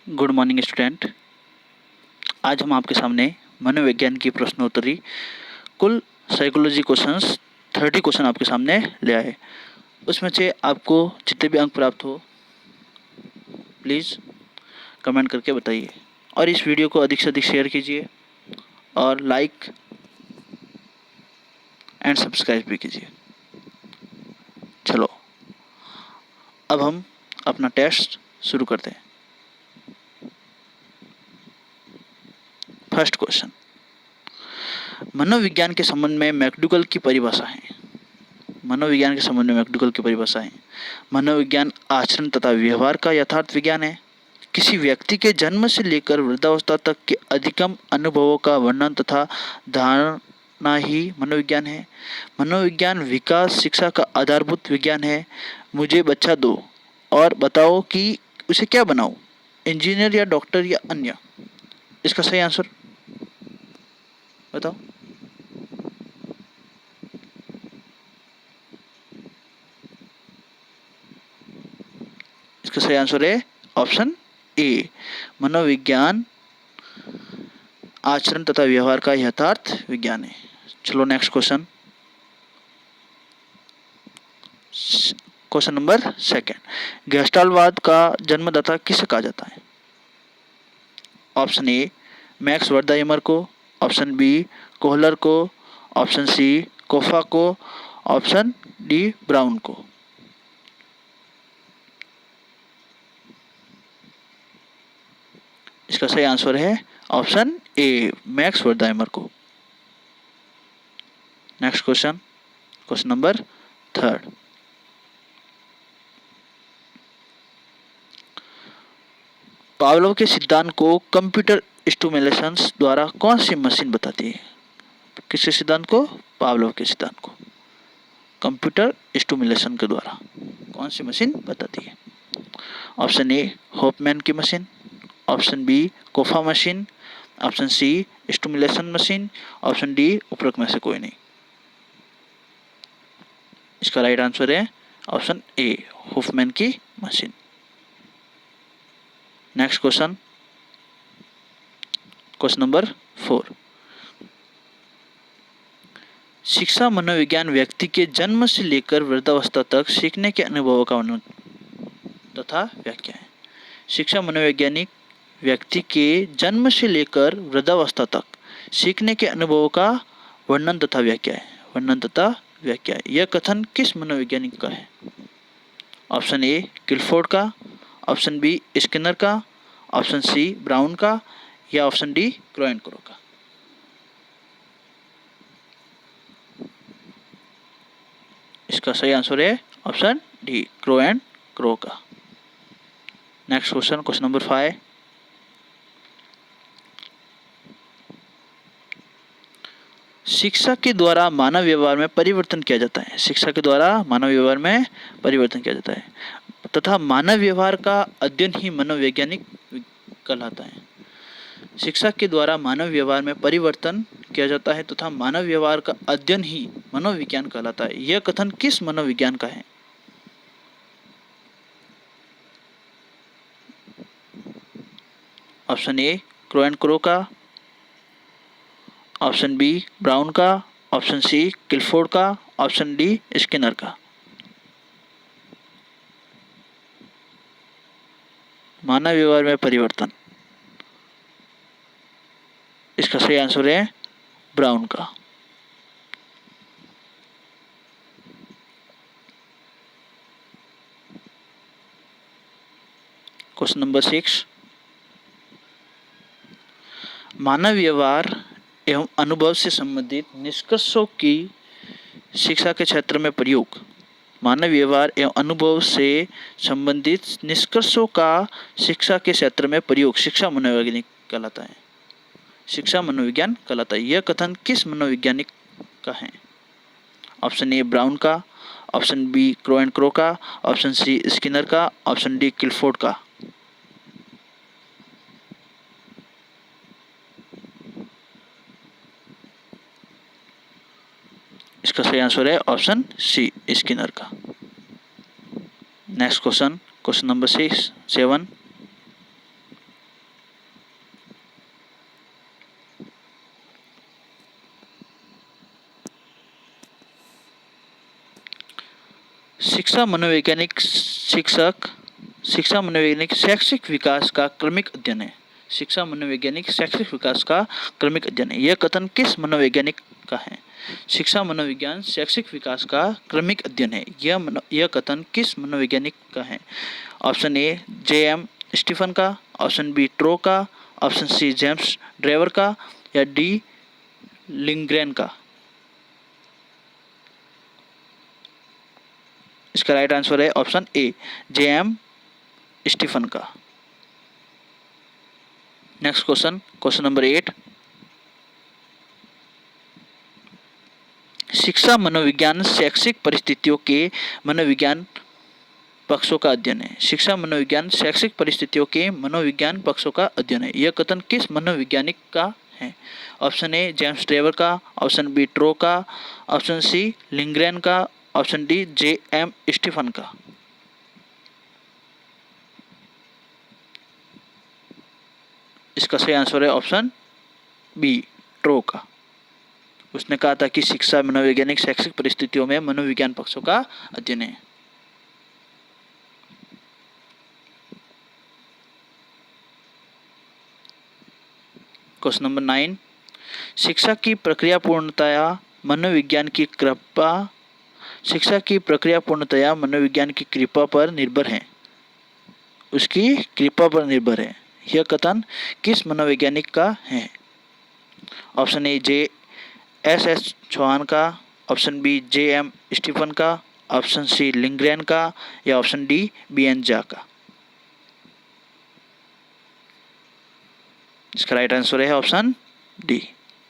Good morning student. आज हम आपके सामने मनोविज्ञान की प्रश्नोत्तरी कुल साइकोलॉजी क्वेश्चंस 30 क्वेश्चन आपके सामने ले आए। उसमें से आपको जितने भी अंक प्राप्त हो प्लीज़ कमेंट करके बताइए और इस वीडियो को अधिक से अधिक शेयर कीजिए और लाइक एंड सब्सक्राइब भी कीजिए। चलो अब हम अपना टेस्ट शुरू करते हैं। फर्स्ट क्वेश्चन, मनोविज्ञान के संबंध में मैकडूगल की परिभाषा है। मनोविज्ञान के संबंध में मैकडूगल की परिभाषा है। मनोविज्ञान आचरण तथा व्यवहार का यथार्थ विज्ञान है। किसी व्यक्ति के जन्म से लेकर वृद्धावस्था तक के अधिकतम अनुभवों का वर्णन तथा धारणा ही मनोविज्ञान है। मनोविज्ञान विकास शिक्षा का आधारभूत विज्ञान है। मुझे बच्चा दो और बताओ कि उसे क्या बनाऊं, इंजीनियर या डॉक्टर या अन्य। इसका सही आंसर बताओ। इसका सही आंसर है ऑप्शन ए, मनोविज्ञान आचरण तथा व्यवहार का यथार्थ विज्ञान है। चलो next question, question number second, गेस्टाल्टवाद का जन्मदाता किसे कहा जाता है। ऑप्शन ए मैक्स वर्दाइमर को, ऑप्शन बी कोहलर को, ऑप्शन सी कोफा को, ऑप्शन डी ब्राउन को। इसका सही आंसर है ऑप्शन ए, मैक्स वर्दाइमर को। Next question, question number third, Pavlov के सिद्धांत को कंप्यूटर स्टिमुलेशन द्वारा कौन सी मशीन बताती है। किसके सिद्धांत को, पावलोव के सिद्धांत को कंप्यूटर स्टिमुलेशन के द्वारा कौन सी मशीन बताती है। ऑप्शन ए होफमैन की machine, option B Koffka machine, option C stimulation machine, option D उपरोक्त में से कोई नहीं। इसका राइट आंसर है ऑप्शन ए, होफमैन की machine. Next question, question number 4, शिक्षा मनोविज्ञान व्यक्ति के जन्म से लेकर वृद्धावस्था तक सीखने के अनुभवों का वर्णन तथा व्याख्या है। शिक्षा मनोवैज्ञानिक व्यक्ति के जन्म से लेकर वृद्धावस्था तक सीखने के अनुभवों का वर्णन तथा व्याख्या है। वर्णन तथा व्याख्या है। यह कथन किस मनोवैज्ञानिक का है। ऑप्शन ए किलफोर्ड का, ऑप्शन बी स्किनर का, ऑप्शन सी ब्राउन का या option D crow and Crow का। इसका सही आंसर है option D, crow and Crow का। नेक्स्ट क्वेश्चन, क्वेश्चन नंबर 5, शिक्षा के द्वारा मानव व्यवहार में परिवर्तन किया जाता है। शिक्षा के द्वारा मानव व्यवहार में परिवर्तन किया जाता है तथा मानव व्यवहार का अध्ययन ही मनोवैज्ञानिक कहलाता है। शिक्षा के द्वारा मानव व्यवहार में परिवर्तन किया जाता है तथा मानव व्यवहार का अध्ययन ही मनोविज्ञान कहलाता है। यह कथन किस मनोविज्ञान का है। Option A crow and Crow का, ऑप्शन बी ब्राउन का, ऑप्शन सी किलफोर्ड का, ऑप्शन डी स्किनर का। मानव व्यवहार में परिवर्तन, इसका सही आंसर है ब्राउन का। क्वेश्चन नंबर 6, मानव व्यवहार एवं अनुभव से संबंधित निष्कर्षों की शिक्षा के क्षेत्र में प्रयोग। मानव व्यवहार एवं अनुभव से संबंधित निष्कर्षों का शिक्षा के क्षेत्र में प्रयोग शिक्षा मनोवैज्ञानिक कहलाता है। शिक्षा मनोविज्ञान कहलाता है। यह कथन किस मनोवैज्ञानिक का है। ऑप्शन ए ब्राउन का, option B Crow and Crow का, ऑप्शन सी स्किनर का, ऑप्शन डी किलफोर्ड का। इसका सही आंसर है ऑप्शन सी स्किनर का। नेक्स्ट क्वेश्चन, क्वेश्चन नंबर 7, शिक्षा मनोवैज्ञानिक शैक्षिक विकास का क्रमिक अध्ययन है। शिक्षा मनोवैज्ञानिक शैक्षिक विकास का क्रमिक अध्ययन है। यह कथन किस मनोवैज्ञानिक का है? शिक्षा मनोविज्ञान शैक्षिक विकास का क्रमिक अध्ययन है। यह कथन किस मनोवैज्ञानिक का है? ऑप्शन ए J.M. स्टीफन का, ऑप्शन बी ट्रो का, ऑप्शन सी जेम्स ड्रेवर का या डी लिंग्रेन का। इसका राइट आंसर है ऑप्शन ए J.M. स्टीफन का। Next question number 8। शिक्षा मनोविज्ञान शैक्षिक परिस्थितियों के मनोविज्ञान पक्षों का अध्ययन है। शिक्षा मनोविज्ञान शैक्षिक परिस्थितियों के मनोविज्ञान पक्षों का अध्ययन है। यह कथन किस मनोवैज्ञानिक का है? ऑप्शन ए जेम्स ड्रेवर का, ऑप्शन बी ट्रो का, ऑप्शन सी लिंग्रेन का, ऑप्शन डी J.M. स्टीफन का। इसका सही आंसर है ऑप्शन बी ट्रो का। उसने कहा था कि शिक्षा मनोवैज्ञानिक शैक्षिक परिस्थितियों में मनोविज्ञान पक्षों का अध्ययन है। Question number 9। शिक्षा की प्रक्रिया पूर्णतया मनोविज्ञान की कृपा पर निर्भर है। उसकी कृपा पर निर्भर है। यह कथन किस मनोवैज्ञानिक का है? ऑप्शन ए J.S.S. चौहान का, ऑप्शन बी J.M. स्टीफन का, ऑप्शन सी लिंग्रेन का या ऑप्शन डी B.N. झा का। इसका राइट आंसर है ऑप्शन डी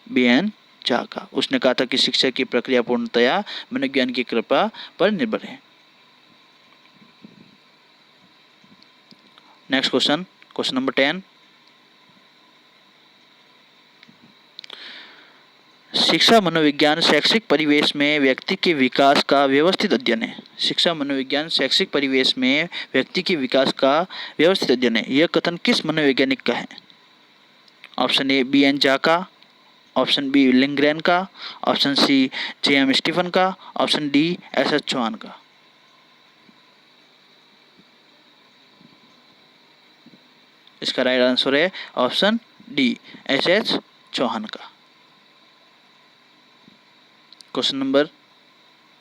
B.N. झा का। उसने कहा था कि शिक्षा की प्रक्रिया पूर्णतया मनोविज्ञान की कृपा पर निर्भर है। Next question number 10। शिक्षा मनोविज्ञान शैक्षिक परिवेश में व्यक्ति के विकास का व्यवस्थित अध्ययन है। शिक्षा मनोविज्ञान शैक्षिक परिवेश में व्यक्ति के विकास का व्यवस्थित अध्ययन है। यह कथन किस मनोवैज्ञानिक का है? ऑप्शन ए B.N. झा का, ऑप्शन बी लिंग्रेन का, ऑप्शन सी J.M. स्टीफन का, ऑप्शन डी S.S. चौहान का। इसका राइट आंसर है ऑप्शन डी S.S. चौहान का। Question number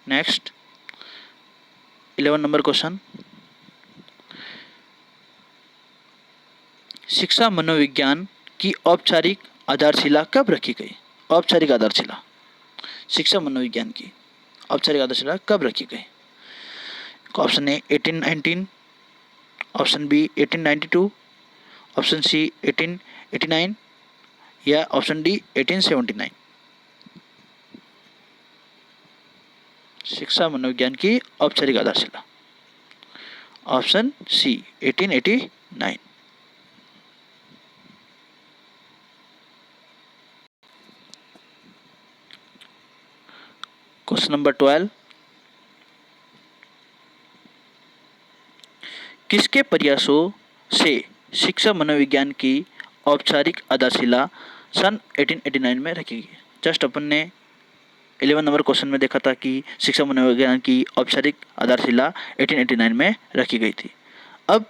next 11 number question. शिक्षा मनोविज्ञान की औपचारिक आधारशिला कब रखी गई? औपचारिक आधारशिला शिक्षा मनोविज्ञान की औपचारिक आधारशिला कब रखी गई? Option A 1819, option B 1892, option C 1889 या ऑप्शन डी 1879। शिक्षा मनोविज्ञान की औपचारिक आधारशिला ऑप्शन सी 1889। Question number 12। किसके प्रयासों से शिक्षा मनोविज्ञान की औपचारिक आधारशिला सन 1889 में रखी गई? जस्ट अपन ने 11 नंबर क्वेश्चन में देखा था कि शिक्षा मनोविज्ञान की औपचारिक आधारशिला 1889 में रखी गई थी। अब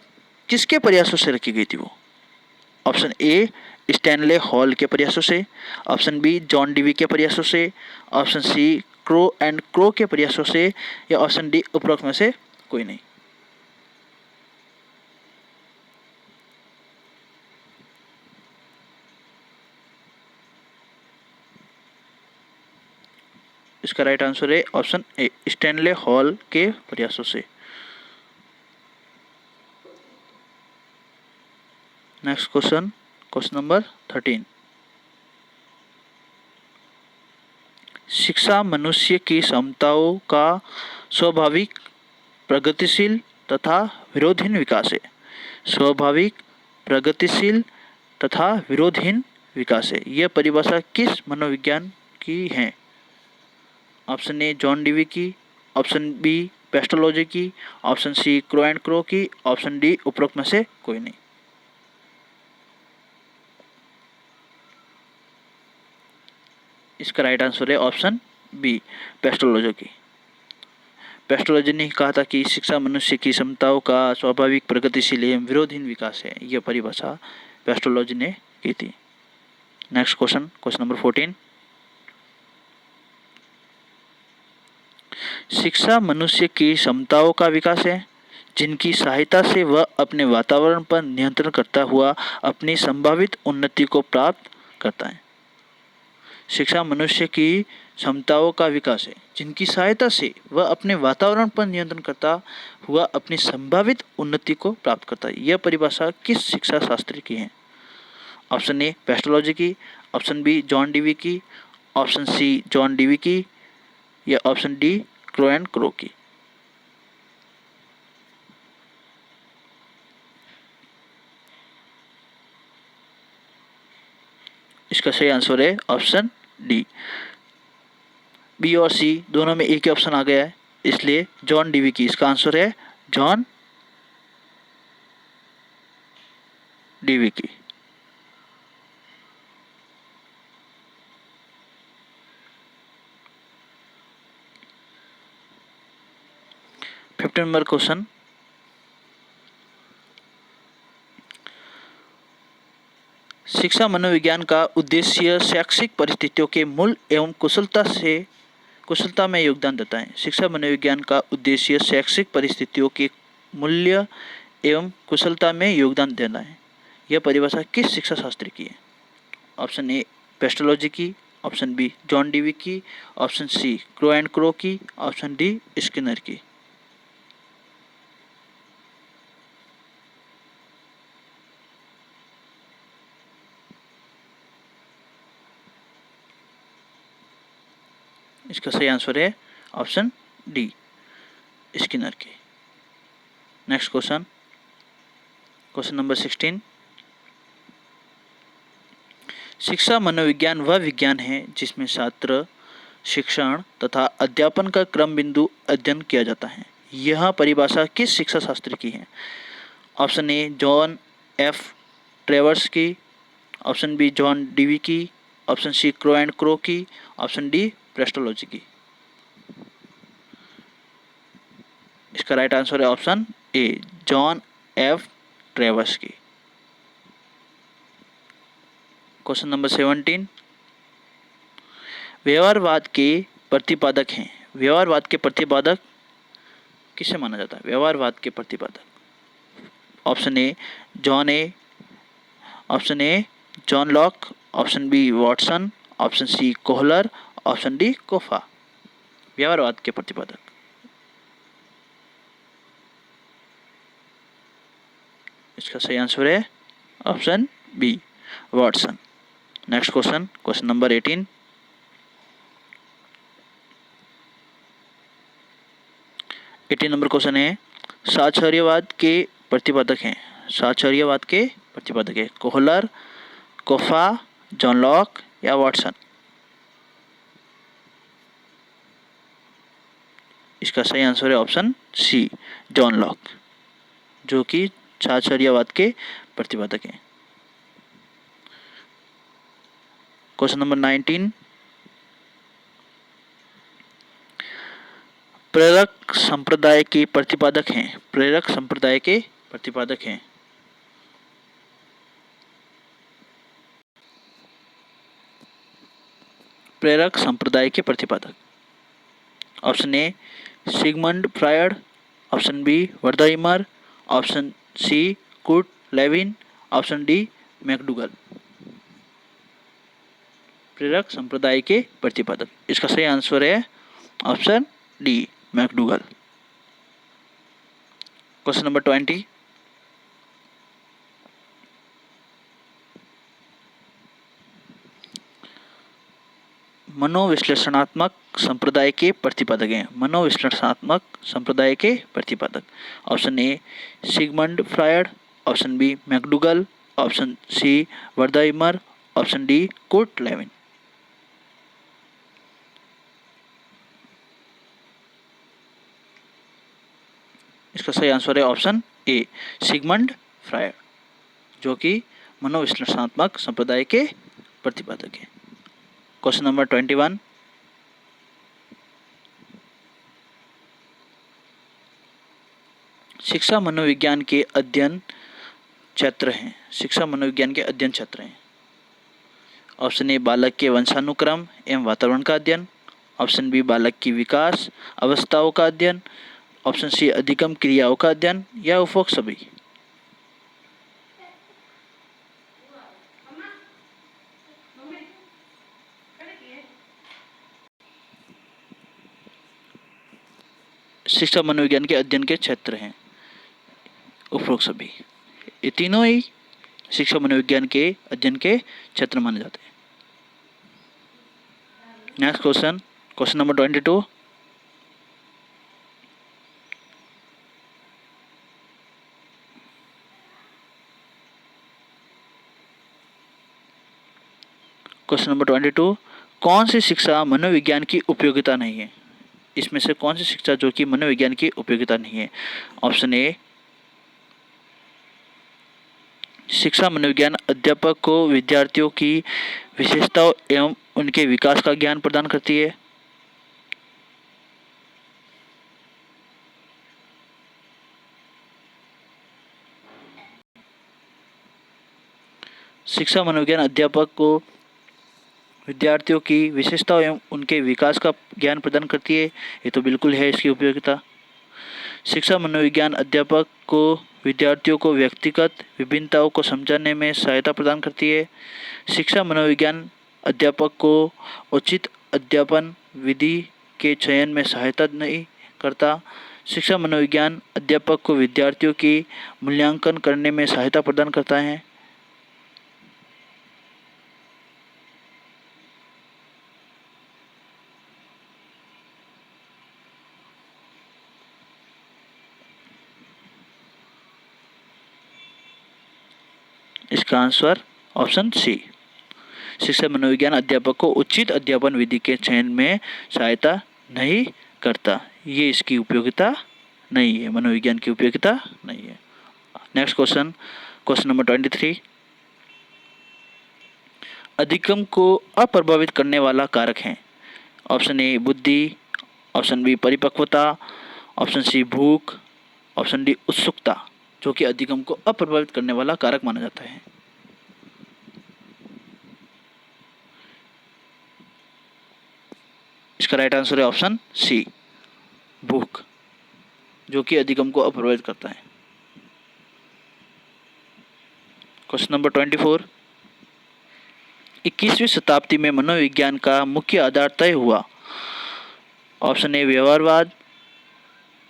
किसके प्रयासों से रखी गई थी वो? ऑप्शन ए स्टैनले हॉल के प्रयासों से, ऑप्शन बी जॉन डीवी के प्रयासों से, ऑप्शन सी क्रो के प्रयासों से या ऑप्शन डी उपरोक्त में से कोई नहीं। इसका राइट आंसर है ऑप्शन ए स्टैनले हॉल के प्रयासों से। Next question number 13। शिक्षा मनुष्य की क्षमताओं का स्वाभाविक प्रगतिशील तथा विरोधहीन विकास है। स्वाभाविक प्रगतिशील तथा विरोधहीन विकास है। यह परिभाषा किस मनोविज्ञान की है? ऑप्शन ए जॉन डीवी की, ऑप्शन बी पेस्टोलॉजी की, ऑप्शन सी क्रो की, ऑप्शन डी उपरोक्त में से कोई नहीं। इसका राइट आंसर है ऑप्शन बी पेस्टोलॉजी की। पेस्टोलॉजी ने कहा था कि शिक्षा मनुष्य की क्षमताओं का स्वाभाविक प्रगतिशील एवं विरोधहीन विकास है। यह परिभाषा पेस्टोलॉजी ने की थी। Next question, question number 14। शिक्षा मनुष्य की क्षमताओं का विकास है जिनकी सहायता से वह अपने वातावरण पर नियंत्रण करता हुआ अपनी संभावित उन्नति को प्राप्त करता है। शिक्षा मनुष्य की क्षमताओं का विकास है जिनकी सहायता से वह अपने वातावरण पर नियंत्रण करता हुआ अपनी संभावित उन्नति को प्राप्त करता है। यह परिभाषा किस शिक्षा शास्त्री की है? ऑप्शन ए पेस्टोलॉजी की, ऑप्शन बी जॉन डीवी की, ऑप्शन सी जॉन डीवी की या option D crow and Crow की। इसका सही आंसर है ऑप्शन डी। बी और सी दोनों में एक ही ऑप्शन आ गया है, इसलिए जॉन डीवी की इसका आंसर है जॉन डीवी की। 15 नंबर क्वेश्चन, शिक्षा मनोविज्ञान का उद्देश्य शैक्षिक परिस्थितियों के मूल एवं कुशलता में योगदान देता है। शिक्षा मनोविज्ञान का उद्देश्य शैक्षिक परिस्थितियों के मूल्य एवं कुशलता में योगदान देना है। यह परिभाषा किस शिक्षा शास्त्री की है? ऑप्शन ए पेस्टोलॉजी की, ऑप्शन बी जॉन डीवी की, option C Crow and Crow की, ऑप्शन डी स्किनर की। इसका सही आंसर है ऑप्शन डी स्किनर की। Next question, question number 16। शिक्षा मनोविज्ञान वह विज्ञान है जिसमें छात्र शिक्षण तथा अध्यापन का क्रम बिंदु अध्ययन किया जाता है। यह परिभाषा किस शिक्षा शास्त्र की है? Option A John F Travers की, ऑप्शन बी जॉन डीवी की, option C Crow and Crow की, ऑप्शन डी पेस्टोलॉजी की। इसका राइट आंसर है option A John F Travers की। Question number 17। व्यवहारवाद के प्रतिपादक हैं। व्यवहारवाद के प्रतिपादक किसे माना जाता है? व्यवहारवाद के प्रतिपादक option A John Locke, option B Watson, option C Kohler, option D Koffka. व्यवहारवाद के प्रतिपादक, इसका सही आंसर है option B Watson. Next question, question number 18। Number question है साक्षरवाद के प्रतिपादक हैं। साक्षरवाद के प्रतिपादक है कोहलर, कोफा, जॉन लॉक या वॉटसन। इसका सही आंसर है ऑप्शन सी जॉन लॉक, जो कि साक्षरवाद के प्रतिपादक हैं। Question number 19। प्रेरक संप्रदाय के प्रतिपादक हैं। प्रेरक संप्रदाय के प्रतिपादक हैं। प्रेरक संप्रदाय के प्रतिपादक option A Sigmund Freud, option B Wertheimer, option C Kurt Lewin, option D McDougall. प्रेरक संप्रदाय के प्रतिपादक, इसका सही आंसर है option D McDougall. Question number 20। मनोविश्लेषणात्मक संप्रदाय के प्रतिपादक हैं। मनोविश्लेषणात्मक संप्रदाय के प्रतिपादक option A Sigmund Freud, option B McDougall, option C Wertheimer, option D Kurt Lewin. इसका सही आंसर है ऑप्शन ए सिगमंड फ्रायड, जो कि मनोविश्लेषणात्मक संप्रदाय के प्रतिपादक हैं। Question number 21। शिक्षा मनोविज्ञान के अध्ययन क्षेत्र हैं। शिक्षा मनोविज्ञान के अध्ययन क्षेत्र हैं। ऑप्शन ए बालक के वंशानुक्रम एवं वातावरण का अध्ययन। ऑप्शन बी बालक की विकास अवस्थाओं का अध्ययन। ऑप्शन सी अधिगम क्रियाओं का अध्ययन या उपरोक्त सभी। शिक्षा मनोविज्ञान के अध्ययन के क्षेत्र हैं उपरोक्त सभी। ये तीनों ही शिक्षा मनोविज्ञान के अध्ययन के क्षेत्र माने जाते हैं। Next question, question number 22। Question number 22, कौन सी शिक्षा मनोविज्ञान की उपयोगिता नहीं है? इसमें से कौन सी शिक्षा जो कि मनोविज्ञान की उपयोगिता नहीं है? ऑप्शन ए शिक्षा मनोविज्ञान अध्यापक को विद्यार्थियों की विशेषताओं एवं उनके विकास का ज्ञान प्रदान करती है। शिक्षा मनोविज्ञान अध्यापक को विद्यार्थियों की विशेषताओं एवं उनके विकास का ज्ञान प्रदान करती है। ये तो बिल्कुल है इसकी उपयोगिता। शिक्षा मनोविज्ञान अध्यापक को विद्यार्थियों को व्यक्तिगत विभिन्नताओं को समझाने में सहायता प्रदान करती है। शिक्षा मनोविज्ञान अध्यापक को उचित अध्यापन विधि के चयन में सहायता नहीं करता। शिक्षा मनोविज्ञान अध्यापक को विद्यार्थियों की मूल्यांकन करने में सहायता प्रदान करता है। इसका आंसर ऑप्शन सी, शिक्षा मनोविज्ञान अध्यापक को उचित अध्यापन विधि के चयन में सहायता नहीं करता। ये इसकी उपयोगिता नहीं है, मनोविज्ञान की उपयोगिता नहीं है। Next question, question number 23। अधिगम को अप्रभावित करने वाला कारक है। ऑप्शन ए बुद्धि, ऑप्शन बी परिपक्वता, ऑप्शन सी भूख, ऑप्शन डी उत्सुकता, जो कि अधिगम को अप्रभावित करने वाला कारक माना जाता है। इसका राइट आंसर है ऑप्शन सी, भूख, जो कि अधिगम को अप्रभावित करता है। Question number 24। 21वीं शताब्दी में मनोविज्ञान का मुख्य आधार तय हुआ। ऑप्शन ए व्यवहारवाद,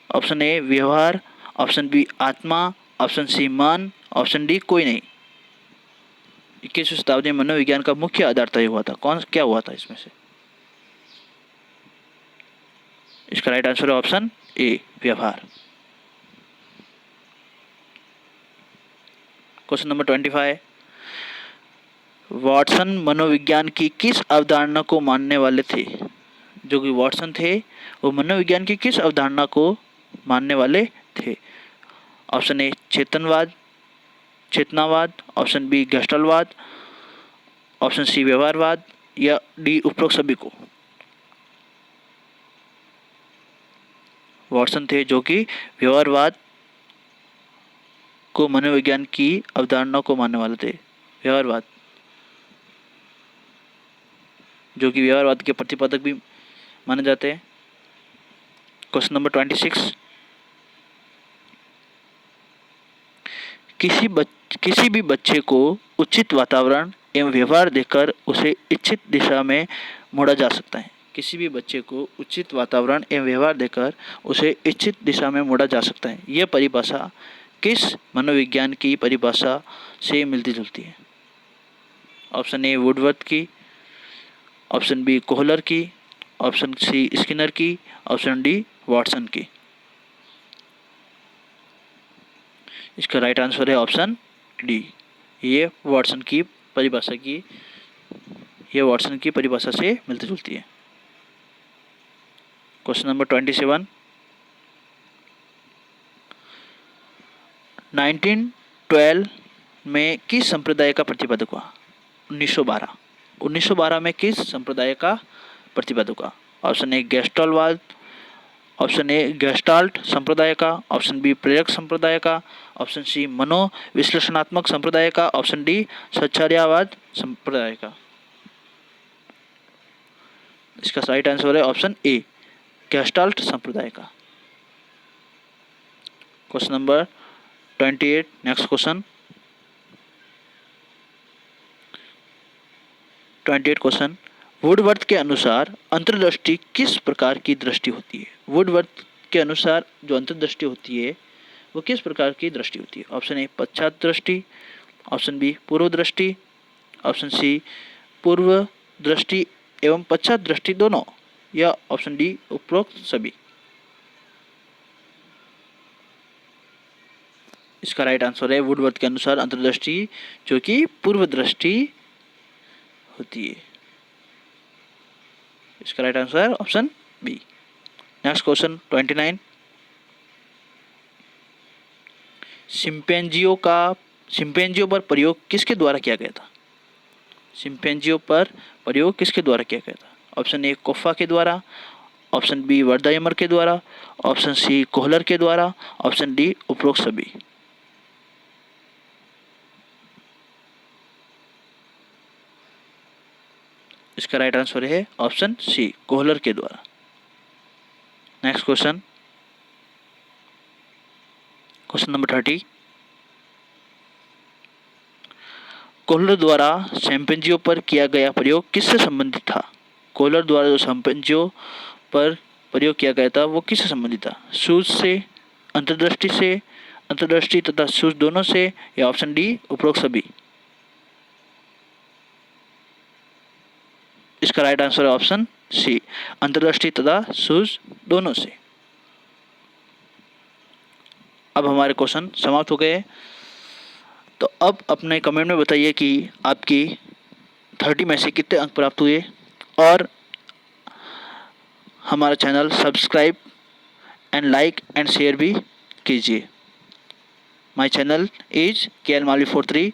ऑप्शन ए व्यवहार, ऑप्शन बी आत्मा, ऑप्शन सी मन, ऑप्शन डी कोई नहीं। 21वीं शताब्दी में मनोविज्ञान का मुख्य आधार तय हुआ था, क्या हुआ था इसमें से? इसका राइट आंसर है ऑप्शन ए व्यवहार। Question number 25। वाटसन मनोविज्ञान की किस अवधारणा को मानने वाले थे? जो कि वाटसन थे वो मनोविज्ञान की किस अवधारणा को मानने वाले थे? ऑप्शन ए चेतनावाद, ऑप्शन बी गेस्टलवाद, ऑप्शन सी व्यवहारवाद या डी उपरोक्त सभी को। वाटसन थे जो कि व्यवहारवाद को मनोविज्ञान की अवधारणा को मानने वाले थे। व्यवहारवाद, जो कि व्यवहारवाद के प्रतिपादक भी माने जाते हैं। Question number 26। किसी भी बच्चे को उचित वातावरण एवं व्यवहार देकर उसे इच्छित दिशा में मोड़ा जा सकता है। किसी भी बच्चे को उचित वातावरण एवं व्यवहार देकर उसे इच्छित दिशा में मोड़ा जा सकता है। यह परिभाषा किस मनोविज्ञान की परिभाषा से मिलती जुलती है? ऑप्शन ए वुडवर्थ की, ऑप्शन बी कोहलर की, ऑप्शन सी स्किनर की, ऑप्शन डी वाटसन की। इसका राइट आंसर है ऑप्शन डी, ये वाटसन की परिभाषा से मिलती जुलती है। Question number 27। 1912 में किस संप्रदाय का प्रतिपादक हुआ? 1912 में किस संप्रदाय का प्रतिपादक हुआ? ऑप्शन ए गेस्टलवाद, ऑप्शन ए गेस्टाल्ट संप्रदाय का, ऑप्शन बी प्रेरक संप्रदाय का, ऑप्शन सी मनोविश्लेषणात्मक संप्रदाय का, ऑप्शन डी सच्चार्यवाद संप्रदाय का। इसका राइट आंसर है ऑप्शन ए गेस्टाल्ट संप्रदाय का। Question number 28, next question 28 question, Woodworth के अनुसार अंतर्दृष्टि किस प्रकार की दृष्टि होती है? वुडवर्थ के अनुसार जो अंतर्दृष्टि होती है वो किस प्रकार की दृष्टि होती है? ऑप्शन ए पश्चात दृष्टि, ऑप्शन बी पूर्व दृष्टि, ऑप्शन सी पूर्व दृष्टि एवं पश्चात दृष्टि दोनों, या ऑप्शन डी उपरोक्त सभी। इसका राइट आंसर है वुडवर्थ के अनुसार अंतर्दृष्टि जो कि पूर्व दृष्टि होती है। इसका राइट आंसर है ऑप्शन बी। नेक्स्ट क्वेश्चन 29, शिंपैंजियों पर प्रयोग किसके द्वारा किया गया था? शिंपैंजियों पर प्रयोग किसके द्वारा किया गया था? ऑप्शन ए कोफा के द्वारा, ऑप्शन बी वर्दायमर के द्वारा, ऑप्शन सी कोहलर के द्वारा, ऑप्शन डी उपरोक्त सभी। इसका राइट आंसर है ऑप्शन सी कोहलर के द्वारा। Next question, question number 30, Kohler द्वारा शिंपैंजियों पर किया गया प्रयोग किससे संबंधित था? कोहलर द्वारा जो शिंपैंजियों पर प्रयोग किया गया था वो किससे संबंधित था? सूझ से, अंतर्दृष्टि तथा सूझ दोनों से, या ऑप्शन डी उपरोक्त सभी। इसका राइट आंसर है ऑप्शन सी अंतर्दृष्टि तथा सूझ दोनों से। अब हमारे क्वेश्चन समाप्त हो गए। तो अब अपने कमेंट में बताइए कि आपकी 30 में से कितने अंक प्राप्त हुए, और हमारा channel subscribe and like and share भी कीजिए। My channel is KL Malvi 43।